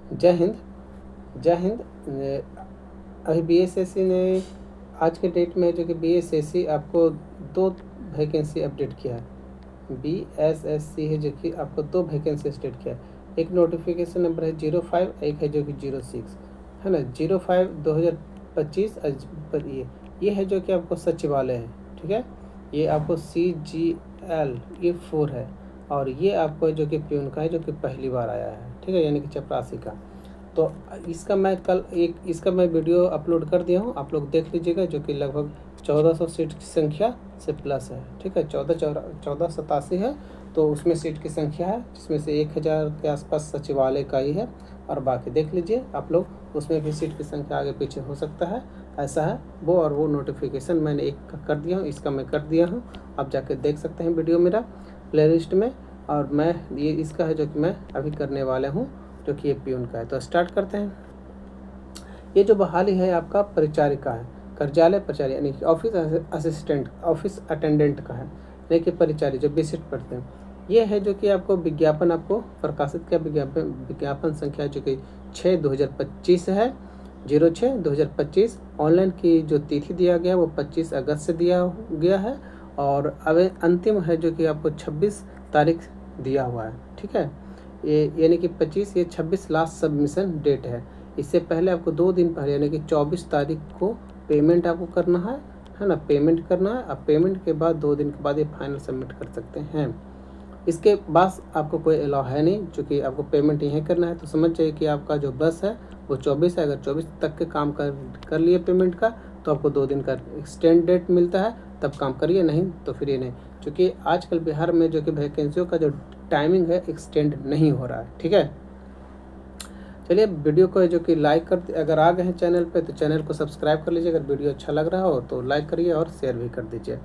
जय हिंद। जय हिंद। अभी बीएसएससी ने आज के डेट में जो कि बीएसएससी आपको 2 वैकेंसी अपडेट किया है। बीएसएससी है जो कि आपको 2 वैकेंसी अपडेट किया है। एक नोटिफिकेशन नंबर है 05, एक है जो कि 06 है ना। 05 2025 पर ये है जो कि आपको सचिवालय है, ठीक है। ये आपको CGL ये 4 है, और ये आपको जो कि प्यून का है जो कि पहली बार आया है, ठीक है, यानी कि चपरासी का। तो इसका मैं वीडियो अपलोड कर दिया हूँ, आप लोग देख लीजिएगा, जो कि लगभग 1400 सीट की संख्या से प्लस है, ठीक है। 1487 है, तो उसमें सीट की संख्या है, जिसमें से 1000 के आसपास सचिवालय का ही है, और बाकी देख लीजिए आप लोग, उसमें भी सीट की संख्या आगे पीछे हो सकता है, ऐसा है वो। और वो नोटिफिकेशन मैंने एक का कर दिया हूँ, इसका मैं कर दिया हूँ, आप जाके देख सकते हैं वीडियो मेरा प्ले लिस्ट में। और मैं ये इसका है जो कि मैं अभी करने वाला हूँ, जो कि ये प्यून का है। तो स्टार्ट करते हैं। ये जो बहाली है आपका परिचारिका है, कार्यालय परिचारी यानी कि ऑफिस असिस्टेंट, ऑफिस अटेंडेंट का है, यानी कि परिचारी जो बेसिक पढ़ते हैं। ये है जो कि आपको विज्ञापन आपको प्रकाशित किया, विज्ञापन संख्या जो कि 6/2025 है, 06/2025। ऑनलाइन की जो तिथि दिया गया वो 25 अगस्त से दिया गया है, और अब अंतिम है जो कि आपको 26 तारीख दिया हुआ है, ठीक है। ये यानी कि 25, ये 26 लास्ट सबमिशन डेट है। इससे पहले आपको 2 दिन पहले यानी कि 24 तारीख को पेमेंट आपको करना है ना, पेमेंट करना है। अब पेमेंट के बाद 2 दिन के बाद ये फाइनल सबमिट कर सकते हैं। इसके बाद आपको कोई अलाउ है नहीं, चूँकि आपको पेमेंट यहीं करना है। तो समझ जाइए कि आपका जो बस है वो 24 है। अगर 24 तक के काम कर लिए पेमेंट का, तो आपको 2 दिन का एक्सटेंड डेट मिलता है, तब काम करिए, नहीं तो फिर ये नहीं। चूँकि आजकल बिहार में जो कि वैकेंसियों का जो टाइमिंग है एक्सटेंड नहीं हो रहा है, ठीक है। चलिए वीडियो को जो कि लाइक कर, अगर आ गए हैं चैनल पे तो चैनल को सब्सक्राइब कर लीजिए। अगर वीडियो अच्छा लग रहा हो तो लाइक करिए और शेयर भी कर दीजिए।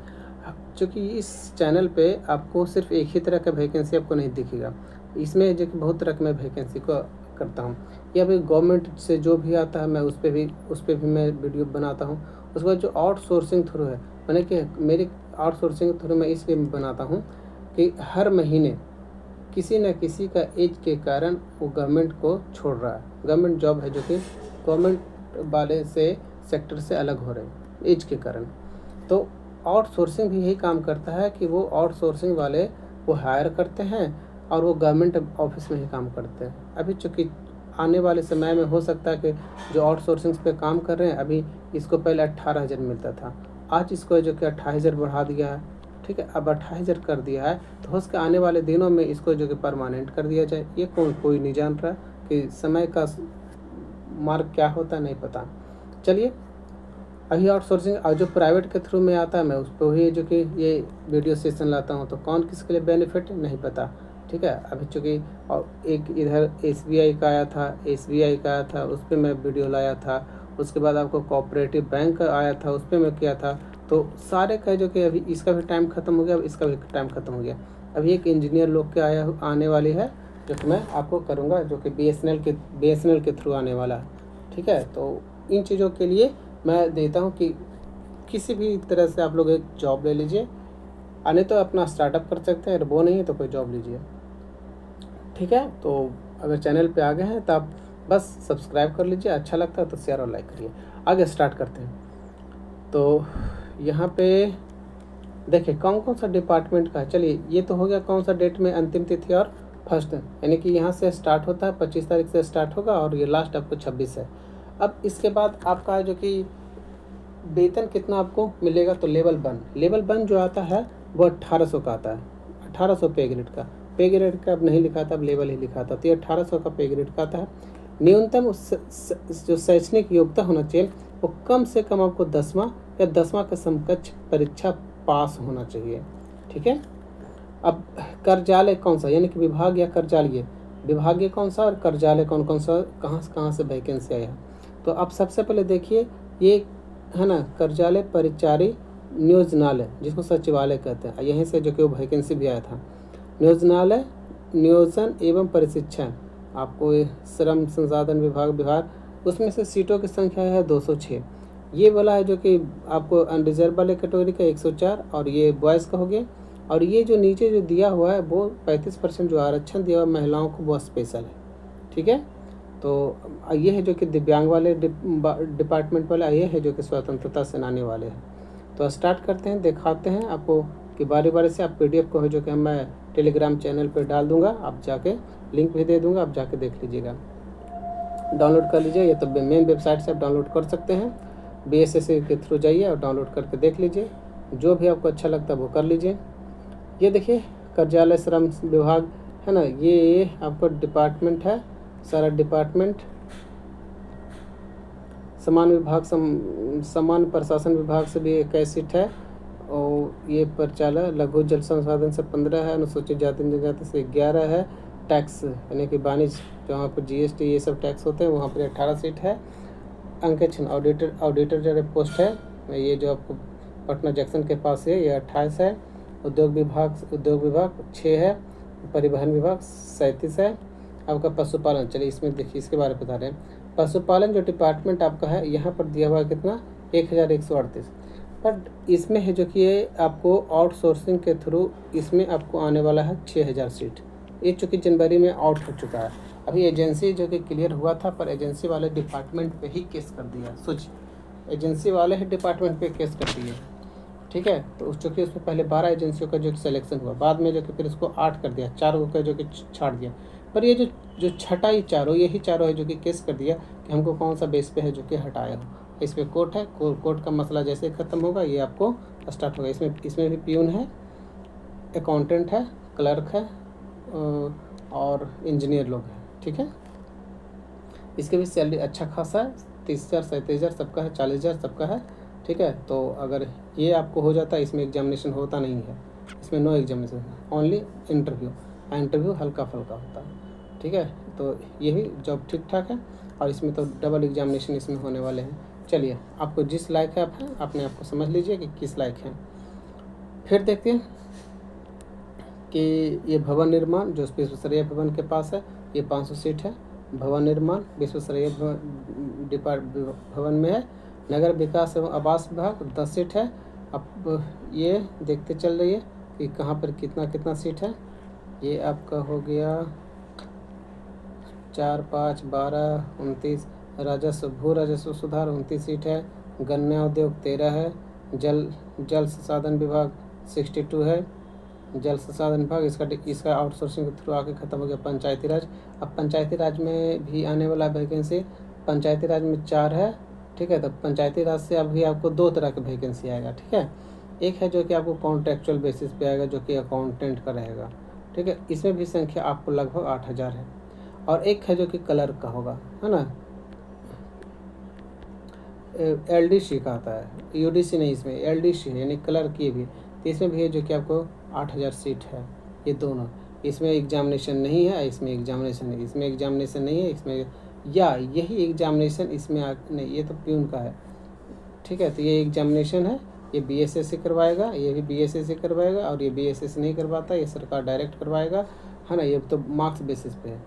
क्योंकि इस चैनल पे आपको सिर्फ एक ही तरह का वैकेंसी आपको नहीं दिखेगा, इसमें जो कि बहुत तरह की मैं वैकेंसी को करता हूँ। या फिर गवर्नमेंट से जो भी आता है मैं उस पर भी मैं वीडियो बनाता हूँ। उसके बाद जो आउटसोर्सिंग थ्रू है, मैंने कि मेरी आउटसोर्सिंग थ्रू मैं इसलिए बनाता हूँ कि हर महीने किसी न किसी का एज के कारण वो गवर्नमेंट को छोड़ रहा है। गवर्नमेंट जॉब है जो कि गवर्नमेंट वाले से सेक्टर से अलग हो रहे हैं एज के कारण। तो आउटसोर्सिंग भी यही काम करता है कि वो आउटसोर्सिंग वाले वो हायर करते हैं और वो गवर्नमेंट ऑफिस में ही काम करते हैं। अभी चूँकि आने वाले समय में हो सकता है कि जो आउटसोर्सिंग पे काम कर रहे हैं, अभी इसको पहले 18,000 मिलता था, आज इसको जो कि 28,000 बढ़ा दिया है, ठीक है। अब 28,000 कर दिया है, तो हो सके आने वाले दिनों में इसको जो कि परमानेंट कर दिया जाए। ये कोई नहीं जान रहा कि समय का मार्ग क्या होता है, नहीं पता। चलिए, अभी आउटसोर्सिंग जो प्राइवेट के थ्रू में आता है मैं उस पर ही जो कि ये वीडियो सेशन लाता हूँ। तो कौन किसके लिए बेनिफिट नहीं पता, ठीक है। अभी चूँकि और एक इधर SBI का आया था, उस पर मैं वीडियो लाया था। उसके बाद आपको कोऑपरेटिव बैंक का आया था, उस पर मैं किया था। तो सारे का जो कि अभी इसका भी टाइम ख़त्म हो गया, अब इसका भी टाइम ख़त्म हो गया। अभी एक इंजीनियर लोग के आने वाली है, जो कि मैं आपको करूँगा, जो कि BSNL के थ्रू आने वाला है, ठीक है। तो इन चीज़ों के लिए मैं देता हूँ कि किसी भी तरह से आप लोग एक जॉब ले लीजिए, नहीं तो अपना स्टार्टअप कर सकते हैं, अगर वो नहीं है तो कोई जॉब लीजिए, ठीक है। तो अगर चैनल पे आ गए हैं तो आप बस सब्सक्राइब कर लीजिए, अच्छा लगता है तो शेयर और लाइक करिए। आगे स्टार्ट करते हैं। तो यहाँ पे देखिए कौन कौन सा डिपार्टमेंट का है। चलिए, ये तो हो गया कौन सा डेट में अंतिम तिथि और फर्स्ट, यानी कि यहाँ से स्टार्ट होता है 25 तारीख से स्टार्ट होगा, और ये लास्ट आपको 26 है। अब इसके बाद आपका जो कि वेतन कितना आपको मिलेगा, तो लेवल 1 जो आता है वो 1800 का आता है, 1800 पे ग्रेड का अब नहीं लिखा था, अब लेवल ही लिखा था। तो ये 1800 का पे ग्रेड का आता है। न्यूनतम जो शैक्षणिक योग्यता होना चाहिए वो कम से कम आपको 10वां या 10वां का समकक्ष परीक्षा पास होना चाहिए, ठीक है। अब कार्यालय कौन सा, यानी कि विभाग या कार्यालय, विभागीय कौन सा और कार्यालय कौन सा, कहाँ से वैकेंसी आया है। तो आप सबसे पहले देखिए, ये है ना कार्यालय परिचारी नियोजनालय, जिसको सचिवालय कहते हैं, यहीं से जो कि वो वैकेंसी भी आया था। नियोजनालय, नियोजन एवं प्रशिक्षण, आपको ये श्रम संसाधन विभाग बिहार, उसमें से सीटों की संख्या है 206। ये वाला है जो कि आपको अनरिजर्व वाले कैटेगरी का 104, और ये बॉयज़ का हो गया। और ये जो नीचे जो दिया हुआ है वो 35% जो आरक्षण दिया हुआ महिलाओं को वो स्पेशल है, ठीक है। तो ये है जो कि दिव्यांग वाले डिपार्टमेंट वाले, ये है जो कि स्वतंत्रता सेनानी वाले हैं। तो स्टार्ट करते हैं, दिखाते हैं आपको कि बारी बारी से आप PDF को है जो कि मैं टेलीग्राम चैनल पर डाल दूंगा, आप जाके लिंक भी दे दूंगा, आप जाके देख लीजिएगा, डाउनलोड कर लीजिए। या तो मेन वेबसाइट से आप डाउनलोड कर सकते हैं, BSSC के थ्रू जाइए और डाउनलोड करके देख लीजिए, जो भी आपको अच्छा लगता है वो कर लीजिए। ये देखिए कार्यालय श्रम विभाग है ना, ये आपका डिपार्टमेंट है, सारा डिपार्टमेंट। समान प्रशासन विभाग से भी 21 सीट है, और ये परिचालक लघु जल संसाधन से 15 है, अनुसूचित जाति जनजाति से 11 है, टैक्स यानी कि वाणिज्य जहाँ पर GST ये सब टैक्स होते हैं वहाँ पर 18 सीट है। अंकेक्षण ऑडिटर जो पोस्ट है, ये जो आपको पटना जंक्शन के पास है, ये 28 है। उद्योग विभाग 6 है, परिवहन विभाग 37 है। आपका पशुपालन, चलिए इसमें देखिए इसके बारे में बता रहे हैं। पशुपालन जो डिपार्टमेंट आपका है यहाँ पर दिया हुआ है कितना, 1138, बट इसमें है जो कि ये आपको आउटसोर्सिंग के थ्रू इसमें आपको आने वाला है 6000 सीट। ये चूँकि जनवरी में आउट हो चुका है, अभी एजेंसी जो कि क्लियर हुआ था, पर एजेंसी वाले डिपार्टमेंट पे ही केस कर दिया। सोच, एजेंसी वाले ही डिपार्टमेंट पे केस कर दिए, ठीक है। तो चूँकि उसमें पहले 12 एजेंसियों का जो सिलेक्शन हुआ, बाद में जो कि फिर उसको 8 कर दिया, 4 का जो कि छाड़ दिया। पर ये जो छठा ही चारों, यही चारों है जो कि केस कर दिया कि हमको कौन सा बेस पे है जो कि हटाया हो। इस पर कोर्ट है, कोर्ट का मसला जैसे ही ख़त्म होगा ये आपको स्टार्ट होगा। इसमें भी प्यून है, अकाउंटेंट है, क्लर्क है और इंजीनियर लोग हैं, ठीक है। इसके भी सैलरी अच्छा खासा है, 30,000 37,000 सबका है, 40,000 सबका है, ठीक है। तो अगर ये आपको हो जाता है, इसमें एग्जामिनेशन होता नहीं है, इसमें नो एग्जामिनेशन, ओनली इंटरव्यू हल्का फुल्का होता है, ठीक है। तो ये भी जॉब ठीक ठाक है, और इसमें तो डबल एग्जामिनेशन इसमें होने वाले हैं। चलिए, आपको जिस लायक है आप हैं, अपने आप को समझ लीजिए कि किस लायक हैं। फिर देखते हैं कि ये भवन निर्माण जो विश्वेश्वरैया भवन के पास है, ये 500 सीट है। भवन निर्माण विश्वेश्वरैया भवन में है। नगर विकास एवं आवास विभाग 10 सीट है। अब ये देखते चल रही है कि कहाँ पर कितना सीट है। ये आपका हो गया 4, 5, 12, 29। भू राजस्व सुधार 29 सीट है। गन्ना उद्योग 13 है। जल संसाधन विभाग 62 है। जल संसाधन विभाग इसका आउटसोर्सिंग के थ्रू आके खत्म हो गया। पंचायती राज, अब पंचायती राज में भी आने वाला वैकेंसी, पंचायती राज में 4 है, ठीक है। तो पंचायती राज से अभी आपको 2 तरह का वैकेंसी आएगा, ठीक है। एक है जो कि आपको कॉन्ट्रेक्चुअल बेसिस पे आएगा, जो कि अकाउंटेंट का रहेगा, ठीक है। इसमें भी संख्या आपको लगभग 8000 है। और एक है जो कि क्लर्क का होगा, है ना, LDC का आता है, UDC नहीं, इसमें LDC है यानी क्लर्क। ये भी, तो इसमें भी है जो कि आपको 8000 सीट है। ये दोनों, इसमें एग्जामिनेशन नहीं है, इसमें एग्जामिनेशन है, इसमें एग्जामिनेशन नहीं है, इसमें या यही एग्जामिनेशन इसमें नहीं, ये तो प्यून का है, ठीक है। तो ये एग्जामिनेशन है, ये BSSC करवाएगा, ये भी BSSC करवाएगा, और ये BSSC नहीं करवाता, ये सरकार डायरेक्ट करवाएगा, है ना। ये तो मार्क्स बेसिस पे है,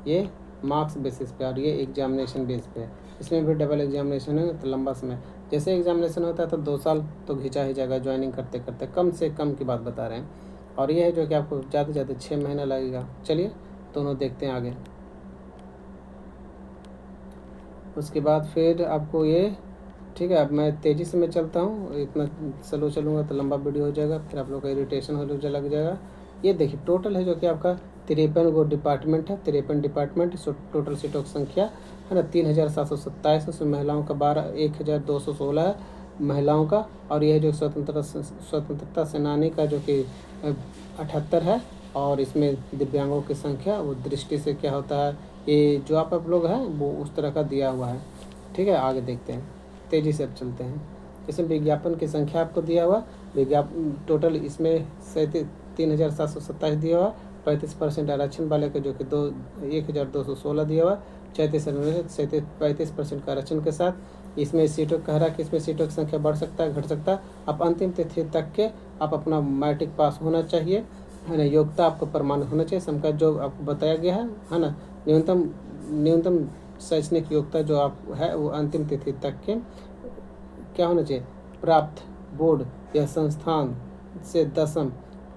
ये मार्क्स बेसिस पे, और ये एग्जामिनेशन बेस पे है। इसमें भी डबल एग्जामिनेशन है, तो लंबा समय, जैसे एग्जामिनेशन होता है तो 2 साल तो खिंचा ही जाएगा ज्वाइनिंग करते करते, कम से कम की बात बता रहे हैं। और ये है जो कि आपको ज़्यादा से ज़्यादा 6 महीना लगेगा। चलिए दोनों देखते हैं आगे। उसके बाद फिर आपको ये, ठीक है। अब मैं तेज़ी से मैं चलता हूँ, इतना स्लो चलूँगा तो लंबा वीडियो हो जाएगा, फिर आप लोग का इरिटेशन हो लग जाएगा। ये देखिए टोटल है जो कि आपका 53 गो डिपार्टमेंट है, 53 डिपार्टमेंट। टोटल सीटों की संख्या है ना 3727, उसमें महिलाओं का 1216 है महिलाओं का। और यह जो स्वतंत्रता सेनानी का जो कि 78 है। और इसमें दिव्यांगों की संख्या, वो दृष्टि से क्या होता है, ये जो आप लोग हैं वो उस तरह का दिया हुआ है, ठीक है। आगे देखते हैं, तेज़ी से अब चलते हैं। इसमें विज्ञापन की संख्या आपको दिया हुआ, टोटल इसमें 3727 दिया हुआ। 35% आरक्षण वाले के जो कि 1216 दिया हुआ। 35% का आरक्षण के साथ इसमें सीटों कह रहा है कि इसमें सीटों की संख्या बढ़ सकता है, घट सकता है। आप अंतिम तिथि तक के आप अपना मैट्रिक पास होना चाहिए, है ना। योग्यता आपको प्रमाणित होना चाहिए, समका जो आपको बताया गया है ना। न्यूनतम शैक्षणिक योग्यता जो आप है वो अंतिम तिथि तक के क्या होना चाहिए, प्राप्त बोर्ड या संस्थान से 10वीं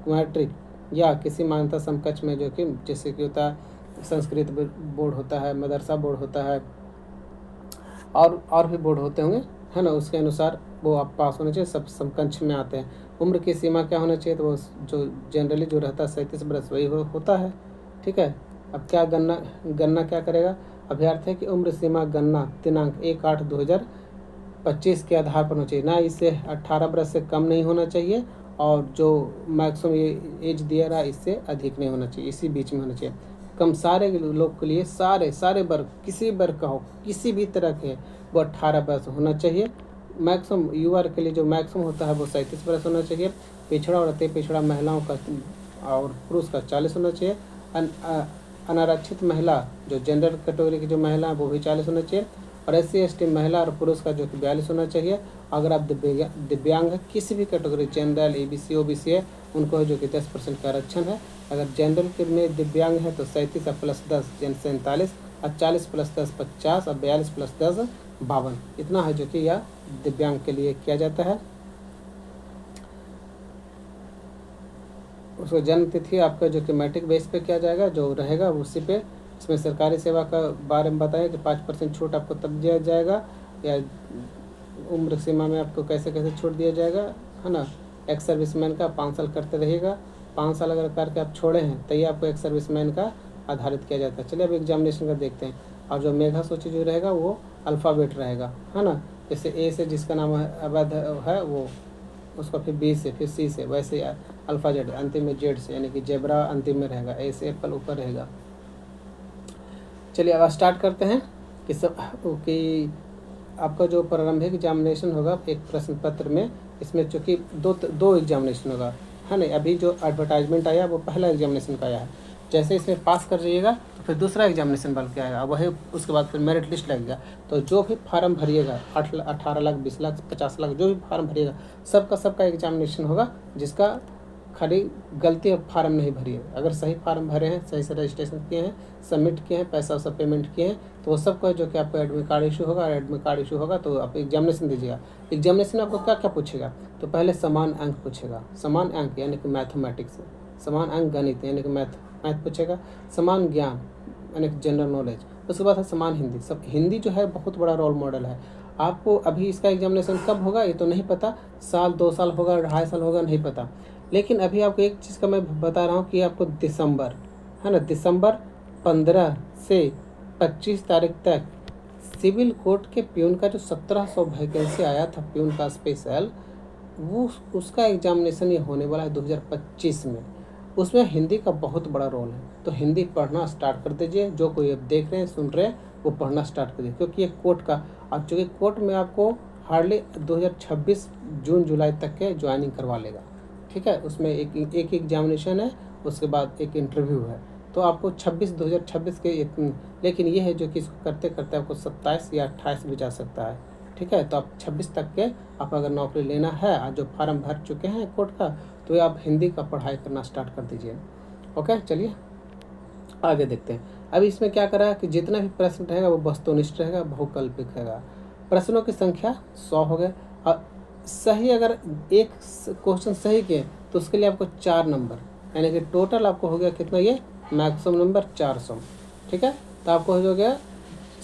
मैट्रिक या किसी मान्यता समकक्ष में, जो कि जैसे कि होता है संस्कृत बोर्ड होता है, मदरसा बोर्ड होता है, और भी बोर्ड होते होंगे, है ना। उसके अनुसार वो आप पास होने चाहिए, सब समकक्ष में आते हैं। उम्र की सीमा क्या होना चाहिए, तो वो जो जनरली जो रहता है 37 बरस वही होता है, ठीक है। अब क्या गणना क्या करेगा, अभ्यर्थी की उम्र सीमा गणना दिनांक 1/8/2025 के आधार पर होना चाहिए, ना इसे 18 बरस से कम नहीं होना चाहिए, और जो मैक्सिमम ये एज दिया रहा इससे अधिक नहीं होना चाहिए, इसी बीच में होना चाहिए। कम सारे लोग के लिए, सारे वर्ग, किसी वर्ग का हो, किसी भी तरह के, वो 18 बरस होना चाहिए। मैक्सिमम युवा के लिए जो मैक्सिमम होता है वो 37 बरस होना चाहिए। पिछड़ा और अति पिछड़ा महिलाओं का और पुरुष का 40 होना चाहिए। अनारक्षित महिला जो जनरल कैटेगरी की जो महिला है वो भी 40 होना चाहिए। और SC ST महिला और पुरुष का जो कि 42 होना चाहिए। अगर आप दिव्यांग है, किसी भी कैटेगरी, जनरल, ABC OBC है, उनको जो कि 10% का आरक्षण है। अगर जनरल के में दिव्यांग है तो 37 + 10 यानी 47, और 40 + 10 50, और 42 + 10 52, इतना है जो कि यह दिव्यांग के लिए किया जाता है। उसको जन्म तिथि आपका जो कि मैट्रिक बेस पे किया जाएगा, जो रहेगा उसी पे। इसमें सरकारी सेवा का बारे में बताया कि 5% छूट आपको तब दिया जाएगा, या उम्र सीमा में आपको कैसे कैसे छूट दिया जाएगा, है ना। एक्स सर्विसमैन का 5 साल करते रहिएगा, 5 साल अगर करके आप छोड़े हैं तो ये आपको एक्स सर्विसमैन का आधारित किया जाता है। चलिए अब एग्जामिनेशन का देखते हैं। और जो मेधा सूची जो रहेगा वो अल्फ़ाबेट रहेगा, है ना। जैसे A से जिसका नाम अवैध है वो, उसका फिर B से, फिर C से, वैसे अल्फ़ा जेड, अंतिम में जेड से, यानी कि जेब्रा अंतिम में रहेगा, A से एप्पल ऊपर रहेगा। चलिए अब स्टार्ट करते हैं कि आपका जो प्रारंभिक एग्जामिनेशन होगा एक प्रश्न पत्र में, इसमें चूँकि दो एग्जामिनेशन होगा, है ना। अभी जो एडवर्टाइजमेंट आया वो पहला एग्जामिनेशन का आया है। जैसे इसमें पास कर जाइएगा तो फिर दूसरा एग्जामिनेशन बन के आएगा, वही उसके बाद फिर मेरिट लिस्ट लगेगा। तो जो भी फार्म भरिएगा, 18 लाख, 20 लाख, 50 लाख, जो भी फार्म भरिएगा, सबका एग्जामिनेशन होगा। जिसका खाली गलती है फार्म नहीं भरिए, अगर सही फार्म भरे हैं, सही से रजिस्ट्रेशन किए हैं, सबमिट किए हैं, पैसा सब पेमेंट किए हैं, तो वो सबका जो कि आपको एडमिट कार्ड इशू होगा। एडमिट कार्ड इशू होगा तो आप एग्जामिनेशन दीजिएगा। एग्जामिनेशन आपको क्या क्या पूछेगा, तो पहले समान अंक पूछेगा, समान अंक यानी कि मैथमेटिक्स, समान अंक गणित यानी कि मैथ पूछेगा, समान ज्ञान यानी कि जनरल नॉलेज, उसके बाद है समान हिंदी। सब हिंदी जो है बहुत बड़ा रोल मॉडल है। आपको अभी इसका एग्जामिनेशन कब होगा ये तो नहीं पता, साल 2 साल होगा, 2.5 साल होगा, नहीं पता। लेकिन अभी आपको एक चीज़ का मैं बता रहा हूँ कि आपको दिसंबर, है ना, दिसंबर 15 से 25 तारीख तक सिविल कोर्ट के प्यून का जो 1700 वैकेंसी आया था प्यून का स्पेशल, वो उसका एग्जामिनेशन ये होने वाला है 2025 में। उसमें हिंदी का बहुत बड़ा रोल है, तो हिंदी पढ़ना स्टार्ट कर दीजिए। जो कोई अब देख रहे हैं, सुन रहे हैं, वो पढ़ना स्टार्ट कर दीजिए, क्योंकि ये कोर्ट का, अब चूँकि कोर्ट में आपको हार्डली 2026 जून जुलाई तक के ज्वाइनिंग करवा लेगा, ठीक है। उसमें एक एग्जामिनेशन है, उसके बाद एक इंटरव्यू है, तो आपको 2026 के लेकिन ये है जो कि इसको करते करते आपको 27 या 28 भी जा सकता है, ठीक है। तो आप 26 तक के आप अगर नौकरी लेना है, और जो फार्म भर चुके हैं कोर्ट का, तो आप हिंदी का पढ़ाई करना स्टार्ट कर दीजिए। ओके, चलिए आगे देखते हैं। अभी इसमें क्या करा है कि जितना भी प्रश्न रहेगा वो वस्तुनिष्ठ रहेगा, बहुकल्पिक रहेगा। प्रश्नों की संख्या 100 हो गए, और सही अगर एक क्वेश्चन सही किए तो उसके लिए आपको 4 नंबर, यानी कि टोटल आपको हो गया कितना, ये मैक्सिमम नंबर 400, ठीक है। तो आपको हो गया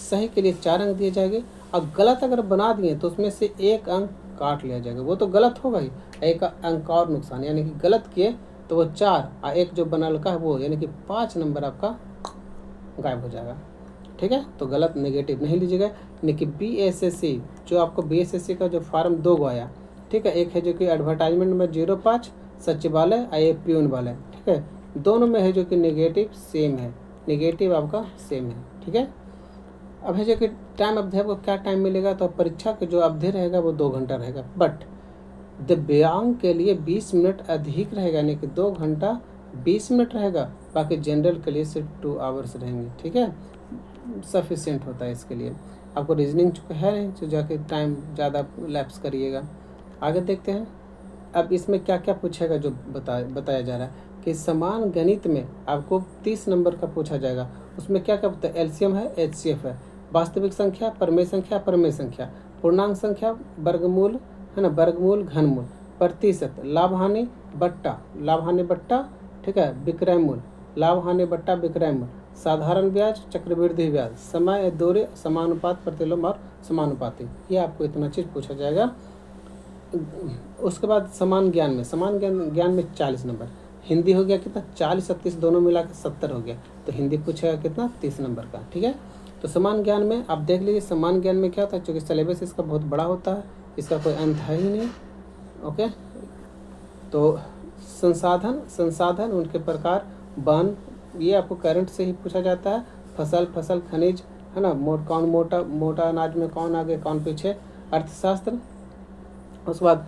सही के लिए 4 अंक दिए जाएंगे, और गलत अगर बना दिए तो उसमें से 1 अंक काट लिया जाएगा, वो तो गलत होगा ही, 1 अंक और नुकसान, यानी कि गलत किए तो वो 4, और 1 जो बना लगा है वो, यानी कि 5 नंबर आपका गायब हो जाएगा, ठीक है। तो गलत नेगेटिव नहीं लीजिएगा। यानी कि BSSC, जो आपको BSSC का जो फार्म 2 गो आया, ठीक है। एक है जो कि एडवर्टाइजमेंट में 05 सचिवालय, और एक प्यून वाला, ठीक है। दोनों में है जो कि नेगेटिव सेम है, नेगेटिव आपका सेम है, ठीक है। अब है जो कि टाइम अवधि आपको क्या टाइम मिलेगा, तो परीक्षा की जो अवधि रहेगा वो 2 घंटा रहेगा, बट दिव्यांग के लिए 20 मिनट अधिक रहेगा, यानी कि 2 घंटा 20 मिनट रहेगा। बाकी जनरल के लिए सिर्फ 2 आवर्स रहेंगे, ठीक है, सफिशिएंट होता है इसके लिए। आपको रीजनिंग चुका है नहीं, तो जाके टाइम ज़्यादा लैप्स करिएगा। आगे देखते हैं। अब इसमें क्या क्या पूछेगा, जो बताया जा रहा है कि समान गणित में आपको 30 नंबर का पूछा जाएगा। उसमें क्या क्या बताया, एलसीएम है, HCF है, वास्तविक संख्या, प्रमेय संख्या, पूर्णांक संख्या, वर्गमूल, है ना, वर्गमूल, घनमूल, प्रतिशत, लाभ हानि बट्टा, ठीक है, विक्रय मूल, लाभ हानि बट्टा विक्रय मूल, साधारण ब्याज, चक्रवृद्धि ब्याज, समय दौरे, समानुपात, प्रतिलोम और समानुपाती। ये आपको इतना चीज़ पूछा जाएगा। उसके बाद समान ज्ञान में, समान ज्ञान में 40 नंबर। हिंदी हो गया कितना, 40 और 30 दोनों मिला के 70 हो गया। तो हिंदी पूछेगा कितना, 30 नंबर का। ठीक है, तो समान ज्ञान में आप देख लीजिए समान ज्ञान में क्या होता है, चूँकि सिलेबस इसका बहुत बड़ा होता है, इसका कोई अंत है ही नहीं। ओके, तो संसाधन उनके प्रकार, वन, ये आपको करंट से ही पूछा जाता है। फसल, खनिज, है ना, कौन मोटा अनाज में कौन आगे कौन पीछे, अर्थशास्त्र। उसके बाद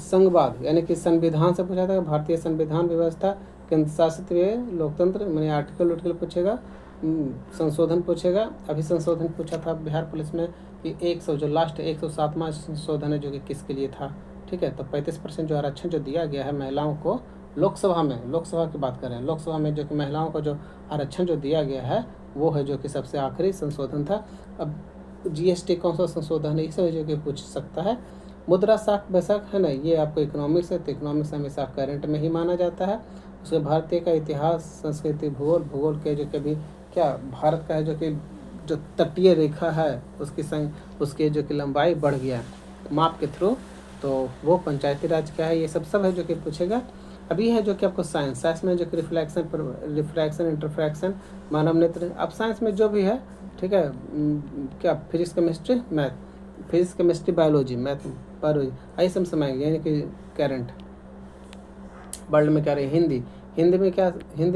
संघवाद यानी कि संविधान से पूछा जाता है, भारतीय संविधान व्यवस्था, केंद्र शासित लोकतंत्र, मैंने आर्टिकल पूछेगा, संशोधन पूछेगा। अभी संशोधन पूछा था बिहार पुलिस में कि 100 जो लास्ट 107वां संशोधन है जो कि किसके लिए था। ठीक है, तो 35% जो आरक्षण जो दिया गया है महिलाओं को लोकसभा में, लोकसभा की बात कर रहे हैं, लोकसभा में जो कि महिलाओं को जो आरक्षण जो दिया गया है वो है जो कि सबसे आखिरी संशोधन था। अब जीएसटी कौन सा संशोधन है, इसे जो कि पूछ सकता है। मुद्रा शाख बैसाख, है ना, ये आपको इकोनॉमिक्स है, तो इकोनॉमिक्स हमेशा करंट में ही माना जाता है। उसके भारतीय का इतिहास, संस्कृति, भूगोल के जो कभी क्या भारत का है जो कि जो तटीय रेखा है उसके जो कि लंबाई बढ़ गया माप के थ्रू, तो वो पंचायती राज क्या है, ये सब है जो कि पूछेगा। अभी है जो कि आपको साइंस में जो कि रिफ्रैक्शन, इंटरफ्रैक्शन, मानव नेत्र। अब साइंस में जो भी है, ठीक है, क्या physics, chemistry, math, physics, chemistry, biology, math, biology, ऐसे हम समझेंगे। यानी कि करंट वर्ल्ड में क्या रहे, हिंदी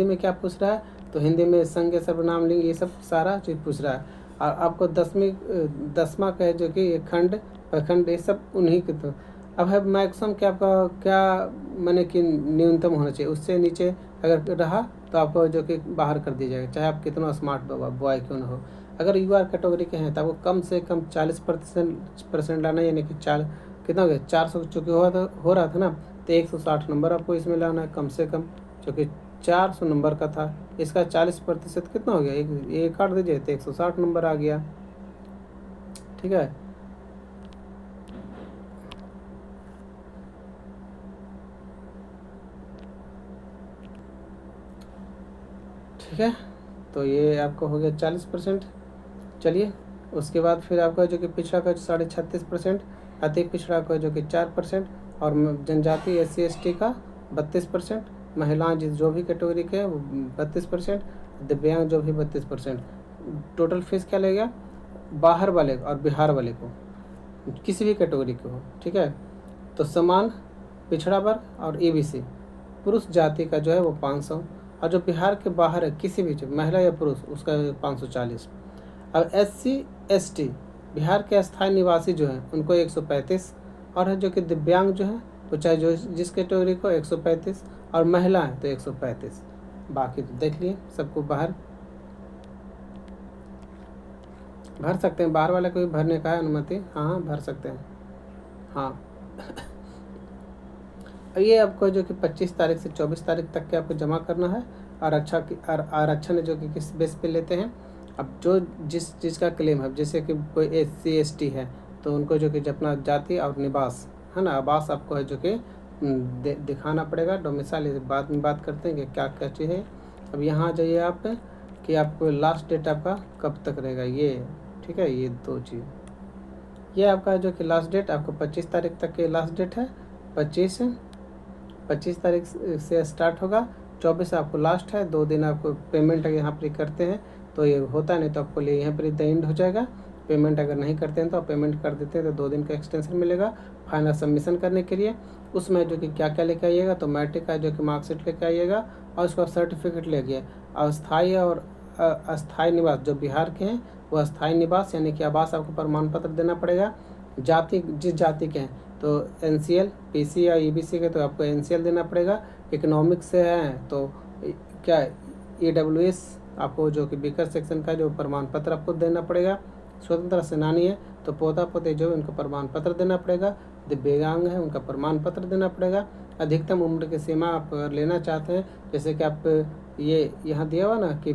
में क्या पूछ रहा है, तो हिंदी में संज्ञा, सर्वनाम, लिंग, ये सब सारा चीज़ पूछ रहा है। और आपको 10वां का है जो कि खंड, प्रखंड, ये सब उन्हीं के। तो अब है मैक्सिमम क्या आपका क्या माने कि न्यूनतम होना चाहिए, उससे नीचे अगर रहा तो आपको जो कि बाहर कर दिया जाएगा, चाहे आप कितना स्मार्ट बॉय क्यों ना हो। अगर यूआर कैटेगरी के हैं तो आपको कम से कम 40% लाना, यानी कि कितना हो गया, 400 चूँकि हो रहा था ना, तो 160 नंबर आपको इसमें लाना है कम से कम, जो कि 400 नंबर का था। इसका 40% कितना हो गया, एक काट दीजिए तो 160 नंबर आ गया। ठीक है, ठीक है, तो ये आपको हो गया 40%। चलिए, उसके बाद फिर आपका जो कि पिछड़ा का 36.5%, अति पिछड़ा का जो कि 4%, और जनजाति SC ST का 32%, महिलाएं जो भी कैटेगरी के हैं वो 32%, दिव्यांग जो भी 32%। टोटल फीस क्या लगेगा बाहर वाले और बिहार वाले को, किसी भी कैटेगरी के हो। ठीक है, तो समान पिछड़ा वर्ग और EBC पुरुष जाति का जो है वो 500, और जो बिहार के बाहर है किसी भी महिला या पुरुष उसका 540। अब SC ST बिहार के अस्थायी निवासी जो हैं उनको 135, और है जो कि दिव्यांग जो है वो चाहे जो जिस कैटेगरी को 135, और महिला है तो 135। बाकी तो देख लिए, सबको बाहर भर सकते हैं, बाहर वाले को भी भरने का है अनुमति, हाँ भर सकते हैं। हाँ ये आपको जो कि 25 तारीख से 24 तारीख तक के आपको जमा करना है। आरक्षण जो कि किस बेस पे लेते हैं, अब जो जिस चीज़ का क्लेम है, जैसे कि कोई SC ST है तो उनको जो कि अपना जाति और निवास, है ना, आवास आपको है जो कि दिखाना पड़ेगा। डोमिसाइल बाद में बात करते हैं कि क्या क्या चीज़ है। अब यहाँ आ जाइए आप कि आपको लास्ट डेट आपका कब तक रहेगा, ये ठीक है, ये 2 चीज़, ये आपका जो कि लास्ट डेट आपको 25 तारीख तक के लास्ट डेट है। 25 तारीख से स्टार्ट होगा, 24 आपको लास्ट है। 2 दिन आपको पेमेंट अगर यहाँ पर करते हैं तो ये होता है, नहीं तो आपको लिए यहाँ पर द एंड हो जाएगा। पेमेंट अगर नहीं करते हैं तो आप पेमेंट कर देते हैं तो 2 दिन का एक्सटेंशन मिलेगा फाइनल सबमिशन करने के लिए। उसमें जो कि क्या क्या लेके आइएगा, तो मैट्रिक का जो कि मार्कशीट लेके आइएगा, और उसका सर्टिफिकेट ले गया। अस्थायी और अस्थायी निवास जो बिहार के हैं वो अस्थायी निवास यानी कि आवास आपको प्रमाण पत्र देना पड़ेगा। जाति जिस जाति के हैं तो NCL PC या EBC के तो आपको NCL देना पड़ेगा। इकोनॉमिक्स से हैं तो क्या EWS आपको जो कि बीकर सेक्शन का जो प्रमाण पत्र आपको देना पड़ेगा। स्वतंत्रता सेनानी है तो पोता पोते जो उनका प्रमाण पत्र देना पड़ेगा। दिव्यांग है उनका प्रमाण पत्र देना पड़ेगा। अधिकतम उम्र की सीमा आप लेना चाहते हैं, जैसे कि आप ये यहाँ दिया हुआ ना कि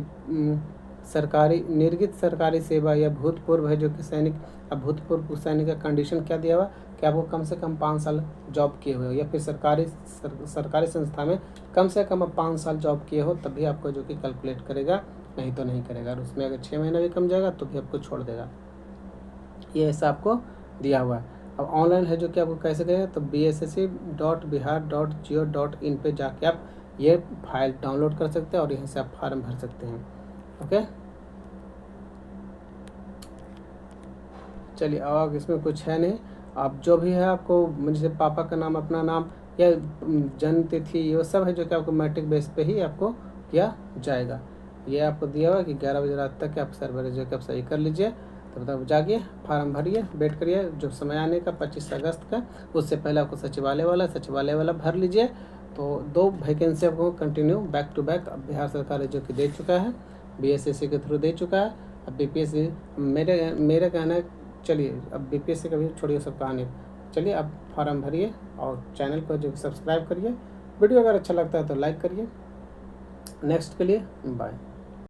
सरकारी निर्गत सरकारी सेवा या भूतपूर्व है जो कि सैनिक, अब भूतपूर्व सैनिक का कंडीशन क्या दिया हुआ कि आपको कम से कम 5 साल जॉब किए हुए हो, या फिर सरकारी संस्था में कम से कम आप 5 साल जॉब किए हो, तभी आपको जो कि कैलकुलेट करेगा नहीं तो नहीं करेगा। और उसमें अगर 6 महीना भी कम जाएगा तो भी आपको छोड़ देगा। ये ऐसा आपको दिया हुआ है। अब ऑनलाइन है जो कि आपको कैसे करेगा, तो bssc.bihar.go.in पे जाके आप ये फाइल डाउनलोड कर सकते हैं और यहाँ से आप फॉर्म भर सकते हैं। ओके, चलिए अब इसमें कुछ है नहीं। आप जो भी है आपको जैसे पापा का नाम, अपना नाम या जन्म तिथि, ये सब है जो कि आपको मैट्रिक बेस पे ही आपको किया जाएगा। ये आपको दिया हुआ कि 11 बजे रात तक आप सर्वर जो कि आप सही कर लीजिए। तब तक जाइए, फार्म भरिए, वेट करिए जो समय आने का 25 अगस्त का, उससे पहले आपको सचिवालय वाला भर लीजिए। तो 2 वैकेंसी आपको continue back to back Bihar सरकार जो कि दे चुका है, BSSC के थ्रू दे चुका है। अब BPSC मेरा कहना है, चलिए अब BPSC का भी छोड़िए सब कहानी। चलिए अब फॉर्म भरिए और चैनल को जो सब्सक्राइब करिए। वीडियो अगर अच्छा लगता है तो लाइक करिए। नेक्स्ट के लिए बाय।